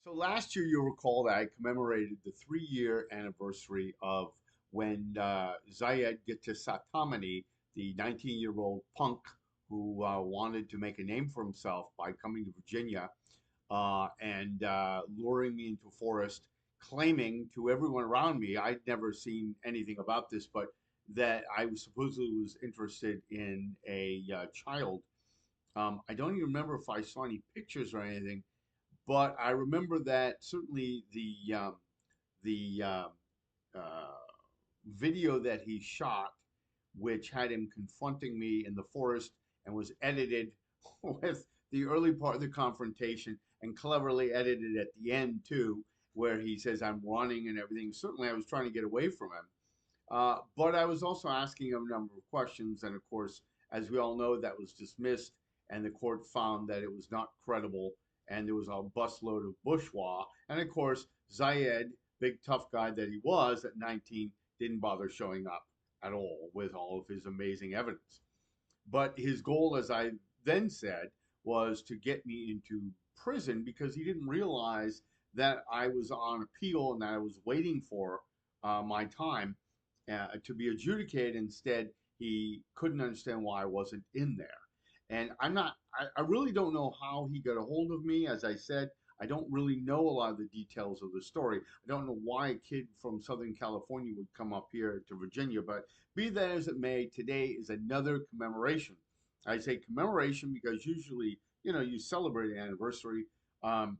So last year, you'll recall that I commemorated the 3-year anniversary of when Zayed Getasatamani, the 19-year-old punk who wanted to make a name for himself by coming to Virginia and luring me into a forest, claiming to everyone around me, I'd never seen anything about this, but that I was supposedly was interested in a child. I don't even remember if I saw any pictures or anything, but I remember that certainly the uh, video that he shot, which had him confronting me in the forest and was edited with the early part of the confrontation and cleverly edited at the end too, where he says I'm running and everything. Certainly, I was trying to get away from him, but I was also asking him a number of questions, and of course, as we all know, that was dismissed, and the court found that it was not credible, and there was a busload of bourgeois. And of course, Zayed, big tough guy that he was at 19, didn't bother showing up at all with all of his amazing evidence. But his goal, as I then said, was to get me into prison because he didn't realize that I was on appeal and that I was waiting for my time to be adjudicated. Instead, he couldn't understand why I wasn't in there. And I really don't know how he got a hold of me. As I said, I don't really know a lot of the details of the story. I don't know why a kid from Southern California would come up here to Virginia, but be that as it may, today is another commemoration. I say commemoration because usually, you celebrate an anniversary, um,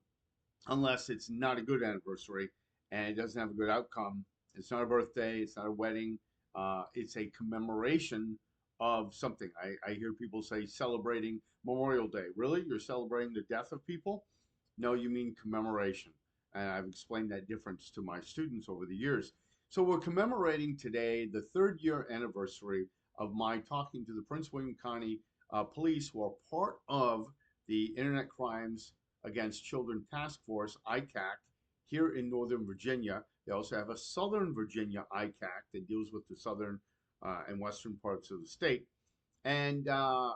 unless it's not a good anniversary and it doesn't have a good outcome. It's not a birthday, it's not a wedding, it's a commemoration of something. I hear people say celebrating Memorial Day. Really? You're celebrating the death of people? No, you mean commemoration. And I've explained that difference to my students over the years. So we're commemorating today the 3rd-year anniversary of my talking to the Prince William County Police, who are part of the Internet Crimes Against Children Task Force, ICAC, here in Northern Virginia. They also have a Southern Virginia ICAC that deals with the southern and western parts of the state. And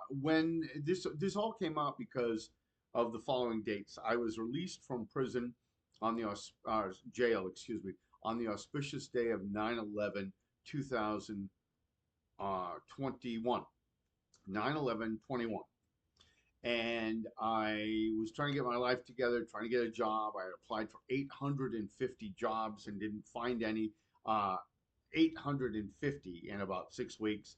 when this all came out because of the following dates, I was released from prison on the jail, excuse me, on the auspicious day of 9/11, 2021. 9/11/21. And I was trying to get my life together, trying to get a job. I applied for 850 jobs and didn't find any. 850 in about 6 weeks.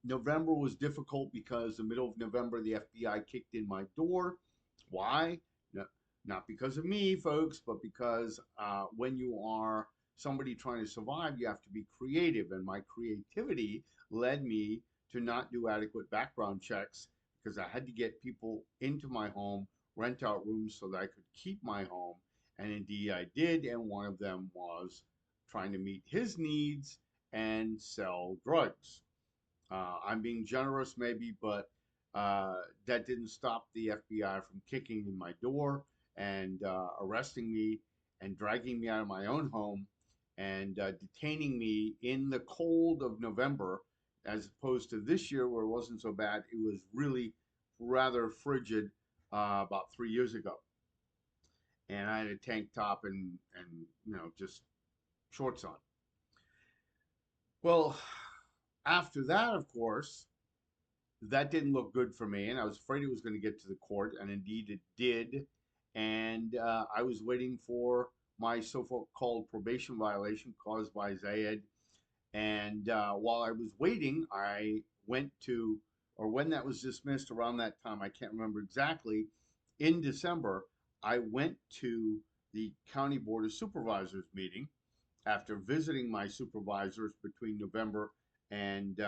November was difficult because the middle of November, the FBI kicked in my door. Why? No, not because of me, folks, but because when you are somebody trying to survive, you have to be creative. And my creativity led me to not do adequate background checks because I had to get people into my home, rent out rooms so that I could keep my home. And indeed, I did. And one of them was trying to meet his needs and sell drugs. I'm being generous, maybe, but that didn't stop the FBI from kicking in my door and arresting me and dragging me out of my own home and detaining me in the cold of November, as opposed to this year where it wasn't so bad. It was really rather frigid about 3 years ago, and I had a tank top and just shorts on. Well, after that, of course, that didn't look good for me, and I was afraid it was going to get to the court, and indeed it did. And I was waiting for my so-called probation violation caused by Zayed. And while I was waiting, I went to, or when that was dismissed around that time, I can't remember exactly, in December, I went to the County Board of Supervisors meeting after visiting my supervisors between November and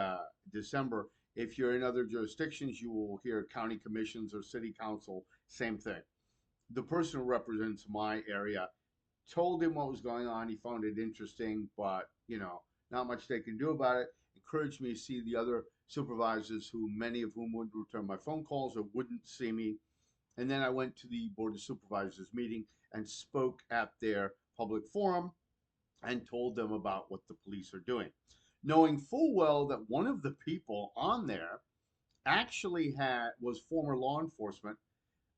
December. If you're in other jurisdictions, you will hear county commissions or city council, same thing. The person who represents my area told him what was going on. He found it interesting, but not much they can do about it. Encouraged me to see the other supervisors, who many of whom wouldn't return my phone calls or wouldn't see me. And then I went to the Board of Supervisors meeting and spoke at their public forum and told them about what the police are doing, knowing full well that one of the people on there actually was former law enforcement,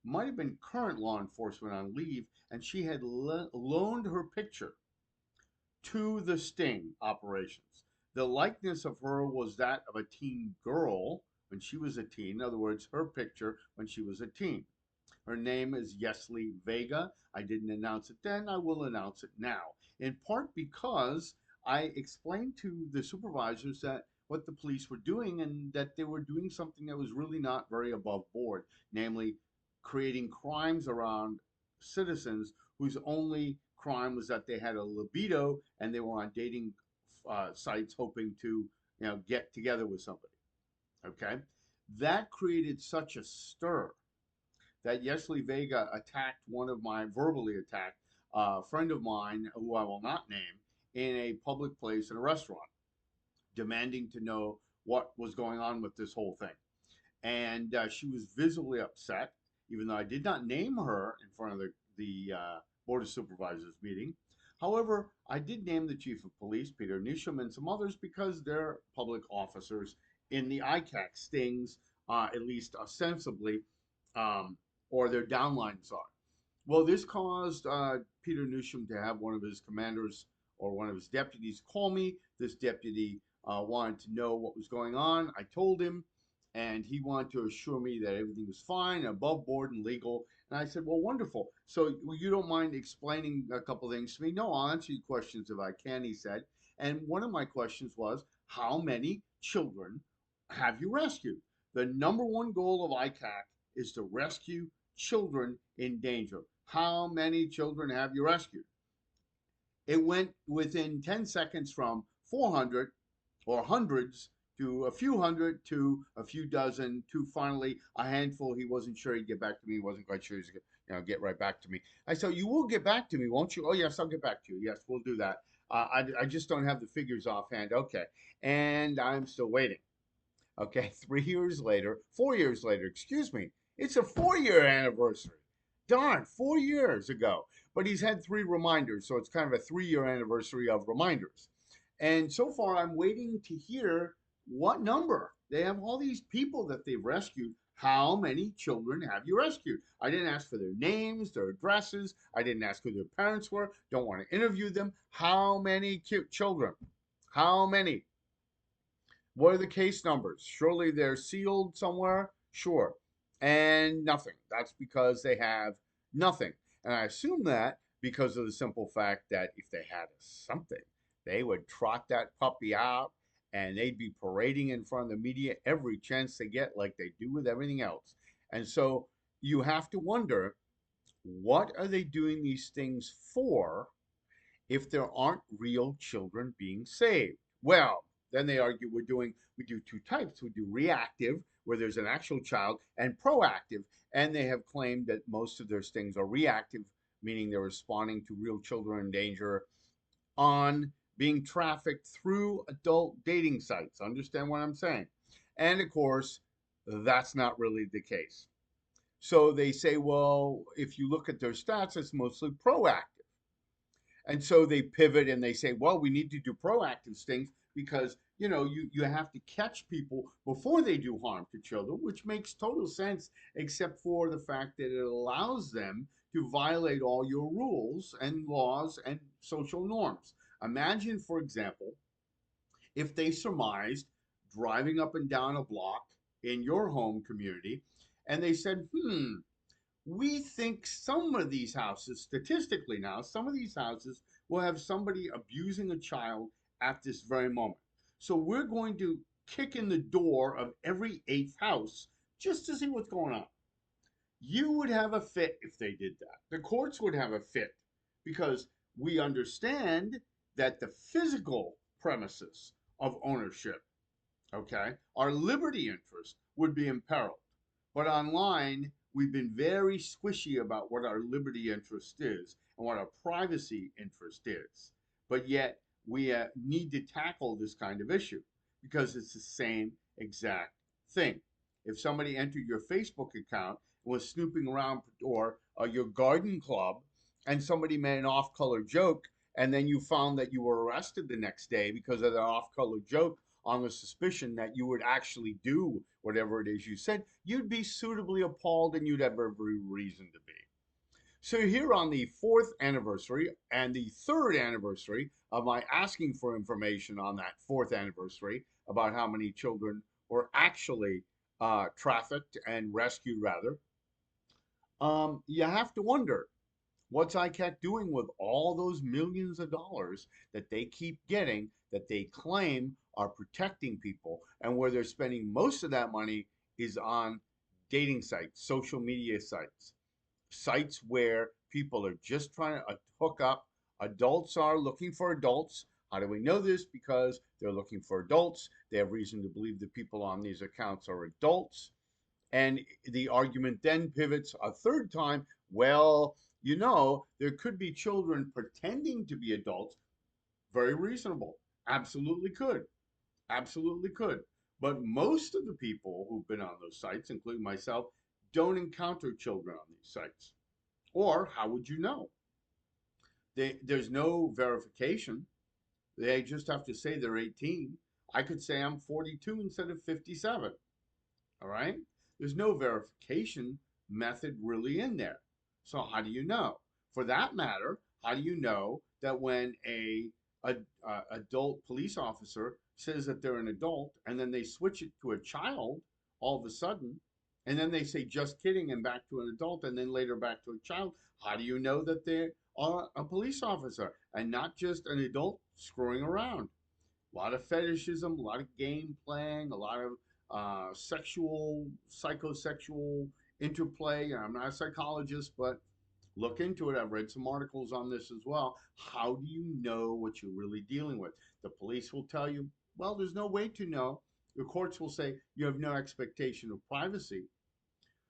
might have been current law enforcement on leave, and she had loaned her picture to the sting operations. The likeness of her was that of a teen girl when she was a teen. In other words, her picture when she was a teen. Her name is Yesli Vega. I didn't announce it then. I will announce it now. In part because I explained to the supervisors that what the police were doing and that they were doing something that was really not very above board, namely creating crimes around citizens whose only crime was that they had a libido and they were on dating sites hoping to get together with somebody. Okay, that created such a stir that Yesli Vega attacked one of my, verbally attacked a friend of mine, who I will not name, in a public place in a restaurant, demanding to know what was going on with this whole thing. And she was visibly upset, even though I did not name her in front of the Board of Supervisors meeting. However, I did name the Chief of Police, Peter Newsham, and some others because they're public officers in the ICAC stings, at least ostensibly, um, or their downlines are. Well, this caused Peter Newsham to have one of his commanders or one of his deputies call me. This deputy wanted to know what was going on. I told him, and he wanted to assure me that everything was fine, above board, and legal. And I said, well, wonderful. So you don't mind explaining a couple things to me? No, I'll answer your questions if I can, he said. And one of my questions was, how many children have you rescued? The number one goal of ICAC is to rescue children in danger. How many children have you rescued? It went within 10 seconds from 400 or hundreds to a few hundred to a few dozen to finally a handful. He wasn't sure he'd get back to me. He wasn't quite sure he'd get right back to me. I said, you will get back to me, won't you? Oh, yes, I'll get back to you. Yes, we'll do that. I just don't have the figures offhand. Okay. And I'm still waiting. Okay, 3 years later, 4 years later, excuse me, it's a 4 year anniversary. Darn, 4 years ago. But he's had three reminders, so it's kind of a 3 year anniversary of reminders. And so far, I'm waiting to hear what number. They have all these people that they've rescued. How many children have you rescued? I didn't ask for their names, their addresses. I didn't ask who their parents were. Don't want to interview them. How many children? How many? What are the case numbers? Surely they're sealed somewhere? Sure. And nothing. That's because they have nothing. And I assume that because of the simple fact that if they had something, they would trot that puppy out and they'd be parading in front of the media every chance they get, like they do with everything else. And so you have to wonder, what are they doing these things for if there aren't real children being saved? Well, then they argue we do two types. We do reactive, where there's an actual child, and proactive. And they have claimed that most of their stings are reactive, meaning they're responding to real children in danger on being trafficked through adult dating sites. Understand what I'm saying? And of course, that's not really the case. So they say, well, if you look at their stats, it's mostly proactive. And so they pivot and they say, well, we need to do proactive things because, you have to catch people before they do harm to children, which makes total sense, except for the fact that it allows them to violate all your rules and laws and social norms. Imagine, for example, if they surmised driving up and down a block in your home community and they said, we think some of these houses, statistically now, some of these houses will have somebody abusing a child at this very moment. So we're going to kick in the door of every eighth house just to see what's going on. You would have a fit if they did that. The courts would have a fit because we understand that the physical premises of ownership, okay, our liberty interest would be imperiled. But online, we've been very squishy about what our liberty interest is and what our privacy interest is. But yet, we need to tackle this kind of issue because it's the same exact thing. If somebody entered your Facebook account and was snooping around, or your garden club, and somebody made an off color joke, and then you found that you were arrested the next day because of that off color joke on the suspicion that you would actually do whatever it is you said, you'd be suitably appalled and you'd have every reason to be. So, here on the fourth anniversary and the third anniversary of my asking for information on that fourth anniversary about how many children were actually trafficked and rescued, rather, you have to wonder, what's ICAC doing with all those millions of dollars that they keep getting, that they claim are protecting people, and where they're spending most of that money is on dating sites, social media sites, sites where people are just trying to hook up. Adults are looking for adults. How do we know this? Because they're looking for adults. They have reason to believe the people on these accounts are adults. And the argument then pivots a third time. Well, there could be children pretending to be adults. Very reasonable. Absolutely could. Absolutely could. But most of the people who've been on those sites, including myself, don't encounter children on these sites. Or how would you know? There's no verification. They just have to say they're 18. I could say I'm 42 instead of 57. All right? There's no verification method really in there. So how do you know? For that matter, how do you know that when a adult police officer says that they're an adult and then they switch it to a child all of a sudden, and then they say just kidding and back to an adult and then later back to a child? How do you know that they're a police officer and not just an adult screwing around? A lot of fetishism, a lot of game playing, a lot of sexual, psychosexual interplay. I'm not a psychologist, but look into it. I've read some articles on this as well. How do you know what you're really dealing with? The police will tell you, well, there's no way to know. The courts will say you have no expectation of privacy.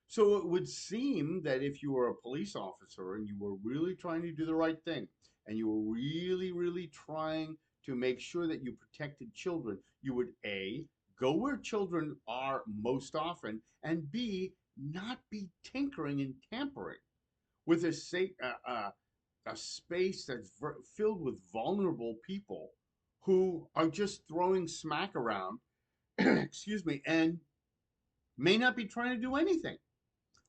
So it would seem that if you were a police officer and you were really trying to do the right thing, and you were really, really trying to make sure that you protected children, you would A, go where children are most often, and B, not be tinkering and tampering with a space that's filled with vulnerable people who are just throwing smack around, excuse me, and may not be trying to do anything.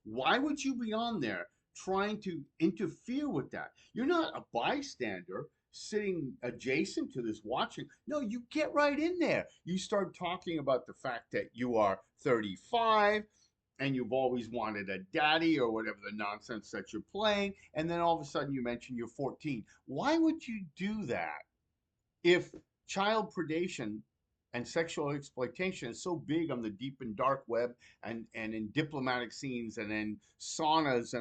Why would you be on there trying to interfere with that? You're not a bystander sitting adjacent to this watching. No, you get right in there. You start talking about the fact that you are 35 and you've always wanted a daddy or whatever the nonsense that you're playing. And then all of a sudden you mention you're 14. Why would you do that if child predation and sexual exploitation is so big on the deep and dark web and in diplomatic scenes and in saunas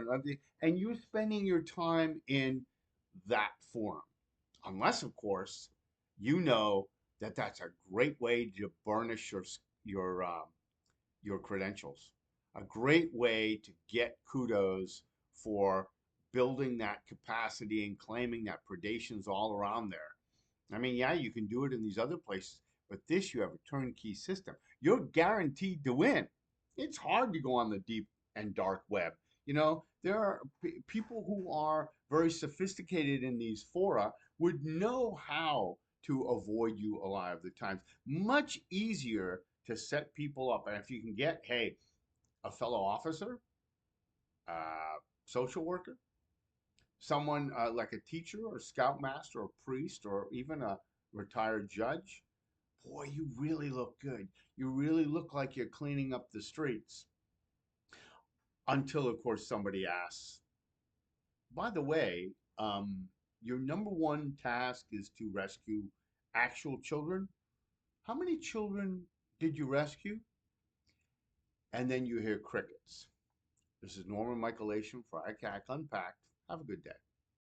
and you're spending your time in that forum? Unless, of course, you know that that's a great way to burnish your your credentials, a great way to get kudos for building that capacity and claiming that predation's all around there. I mean, yeah, you can do it in these other places, but this you have a turnkey system. You're guaranteed to win. It's hard to go on the deep and dark web. There are people who are very sophisticated in these fora would know how to avoid you a lot of the times. Much easier to set people up. And if you can get, hey, a fellow officer, social worker, someone like a teacher or scoutmaster or priest or even a retired judge, boy, you really look good. You really look like you're cleaning up the streets. Until, of course, somebody asks, by the way, your number one task is to rescue actual children. How many children did you rescue? And then you hear crickets. This is Norman Michael Asian for ICAC Unpacked. Have a good day.